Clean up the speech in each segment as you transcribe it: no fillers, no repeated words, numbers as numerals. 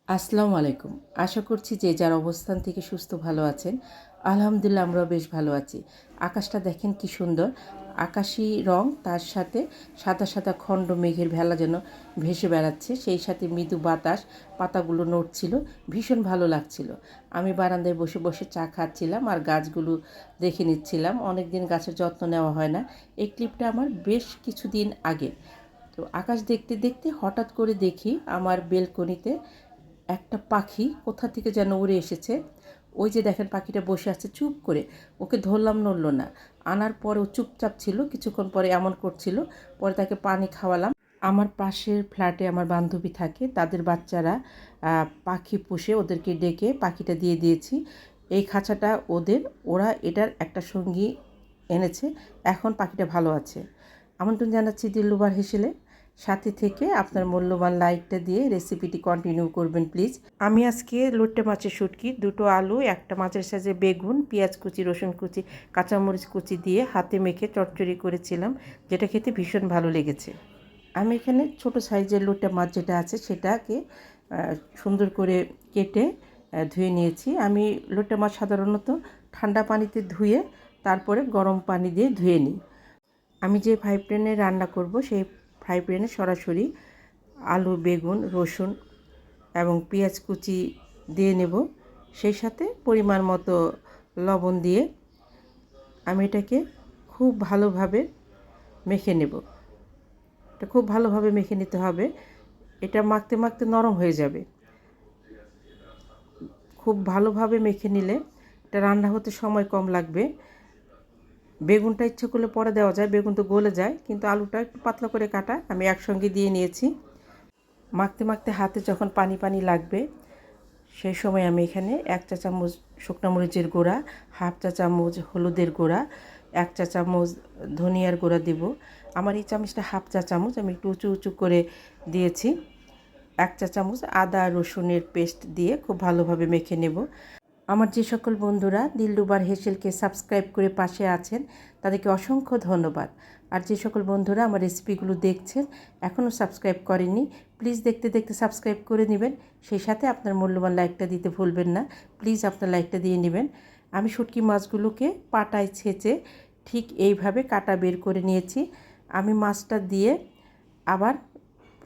আসসালামু আলাইকুম। আশা করছি যে যার অবস্থান থেকে সুস্থ ভালো আছেন। আলহামদুলিল্লাহ আমরাও বেশ ভালো আছি। আকাশটা দেখেন কি সুন্দর। আকাশি রং, তার সাথে সাদা সাদা খণ্ড মেঘের ভেলা যেন ভেসে বেড়াচ্ছে। সেই সাথে মৃদু বাতাস, পাতাগুলো নড়ছিল। ভীষণ ভালো লাগছিল। আমি বারান্দায় বসে বসে চা খাচ্ছিলাম আর গাছগুলো দেখে নিচ্ছিলাম। অনেক দিন গাছের যত্ন নেওয়া হয় না। এই ক্লিপটা আমার বেশ কিছুদিন আগের। তো আকাশ দেখতে দেখতে হঠাৎ করে দেখি আমার বেলকনিতে একটা পাখি কোথা থেকে যেন উড়ে এসেছে। ওই যে দেখেন পাখিটা বসে আছে চুপ করে। ওকে ধরলাম, নড়ল না। আনার পরে ও চুপচাপ ছিল। কিছুক্ষণ পরে এমন করছিল। পরে তাকে পানি খাওয়ালাম। আমার পাশের ফ্ল্যাটে আমার বান্ধবী থাকে। তাদের বাচ্চারা পাখি পুষে, ওদেরকে ডেকে পাখিটা দিয়ে দিয়েছি। এই খাঁচাটা ওদের। ওরা এটার একটা সঙ্গী এনেছে। এখন পাখিটা ভালো আছে। আমন্ত্রণ জানাচ্ছি দিলরুবার হেসেলে। সাথে থেকে আপনার মূল্যবান লাইকটা দিয়ে রেসিপিটি কন্টিনিউ করবেন প্লিজ। আমি আজকে লোট্টে মাছের শুটকি, দুটো আলু, একটা মাছের সাথে বেগুন, পেঁয়াজ কুচি, রসুন কুচি, কাঁচামরিচ কুচি দিয়ে হাতে মেখে চচ্চড়ি করেছিলাম, যেটা খেতে ভীষণ ভালো লেগেছে। আমি এখানে ছোট সাইজের লোট্টে মাছ যেটা আছে সেটাকে সুন্দর করে কেটে ধুয়ে নিয়েছি। আমি লোট্টে মাছ সাধারণত ঠান্ডা পানিতে ধুয়ে তারপরে গরম পানি দিয়ে ধুয়ে নিই। আমি যে ফ্রাই প্যানে রান্না করব সেই ফ্রাই প্যানে সরাসরি আলু, বেগুন, রসুন এবং পেঁয়াজ কুচি দিয়ে নেব। সেই সাথে পরিমাণ মতো লবণ দিয়ে আমি এটাকে খুব ভালোভাবে মেখে নেব। এটা খুব ভালোভাবে মেখে নিতে হবে। এটা মাখতে মাখতে নরম হয়ে যাবে। খুব ভালোভাবে মেখে নিলে এটা রান্না হতে সময় কম লাগবে। বেগুনটা ইচ্ছে করলে পরে দেওয়া যায়, বেগুন তো গলে যায়, কিন্তু আলুটা একটু পাতলা করে কাটা আমি একসঙ্গে দিয়ে নিয়েছি। মাখতে মাখতে হাতে যখন পানি পানি লাগবে সেই সময় আমি এখানে 1 চা চামচ শুকনো মরিচের গুঁড়া, 1/2 চা চামচ হলুদের গুঁড়া, 1 চা চামচ ধনিয়ার গুঁড়া দেব। আমার এই চামচটা 1/2 চা চামচ, আমি একটু উঁচু উঁচু করে দিয়েছি। 1 চা চামচ আদা রসুনের পেস্ট দিয়ে খুব ভালোভাবে মেখে নেব। আমার যে সকল বন্ধুরা দিলরুবার হেসেলকে সাবস্ক্রাইব করে পাশে আছেন তাদেরকে অসংখ্য ধন্যবাদ। আর যে সকল বন্ধুরা আমার রেসিপিগুলো দেখছেন এখনও সাবস্ক্রাইব করেননি, প্লিজ দেখতে দেখতে সাবস্ক্রাইব করে নেবেন। সেই সাথে আপনার মূল্যবান লাইকটা দিতে ভুলবেন না। প্লিজ আপনার লাইকটা দিয়ে নেবেন। আমি শুটকি মাছগুলোকে পাটায় ছেঁচে ঠিক এইভাবে কাটা বের করে নিয়েছি। আমি মাছটা দিয়ে আবার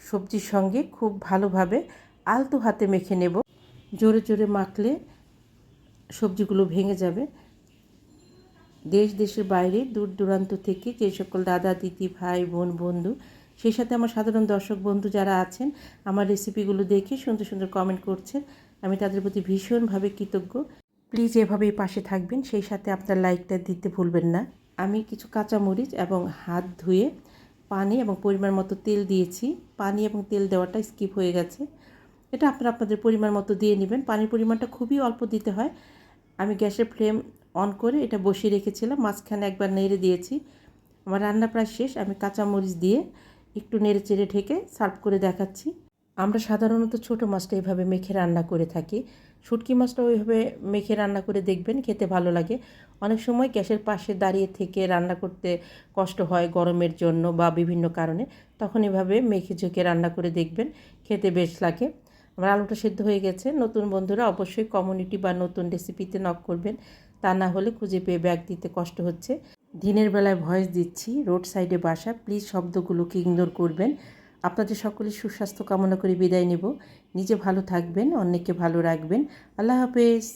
সবজির সঙ্গে খুব ভালোভাবে আলতো হাতে মেখে নেব। জোরে জোরে মাখলে সবজিগুলো ভেঙে যাবে। দেশ দেশের বাইরে দূর দূরান্ত থেকে যে সকল দাদা দিদি ভাই বোন বন্ধু, সেই সাথে আমার সাধারণ দর্শক বন্ধু যারা আছেন আমার রেসিপিগুলো দেখে সুন্দর সুন্দর কমেন্ট করছেন, আমি তাদের প্রতি ভীষণভাবে কৃতজ্ঞ। প্লিজ এভাবেই পাশে থাকবেন, সেই সাথে আপনার লাইকটা দিতে ভুলবেন না। আমি কিছু কাঁচামরিচ এবং হাত ধুয়ে পানি এবং পরিমাণ মতো তেল দিয়েছি। পানি এবং তেল দেওয়াটা স্কিপ হয়ে গেছে। এটা আপনারা আপনাদের পরিমাণ মতো দিয়ে নেবেন। পানির পরিমাণটা খুবই অল্প দিতে হয়। আমি গ্যাসের ফ্লেম অন করে এটা বসিয়ে রেখেছিলাম। মাঝখানে একবার নেড়ে দিয়েছি। আমার রান্না প্রায় শেষ। আমি কাঁচামরিচ দিয়ে একটু নেড়ে চেড়ে ঢেকে সার্ভ করে দেখাচ্ছি। আমরা সাধারণত ছোটো মাছটা এভাবে মেখে রান্না করে থাকি। শুটকি মাছটা ওইভাবে মেখে রান্না করে দেখবেন, খেতে ভালো লাগে। অনেক সময় গ্যাসের পাশে দাঁড়িয়ে থেকে রান্না করতে কষ্ট হয় গরমের জন্য বা বিভিন্ন কারণে, তখন এভাবে মেখে ঝেঁকে রান্না করে দেখবেন, খেতে বেশ লাগে। আমার আলুটা সেদ্ধ হয়ে গেছে। নতুন বন্ধুরা অবশ্যই কমিউনিটি বা নতুন রেসিপিতে নক করবেন, তা না হলে খুঁজে পেয়ে ব্যাগ দিতে কষ্ট হচ্ছে। দিনের বেলায় ভয়েস দিচ্ছি, রোড সাইডে বাসা, প্লিজ শব্দগুলোকে ইগনোর করবেন। আপনাদের সকলের সুস্বাস্থ্য কামনা করে বিদায় নেব। নিজে ভালো থাকবেন, অন্যকে ভালো রাখবেন। আল্লাহ হাফেজ।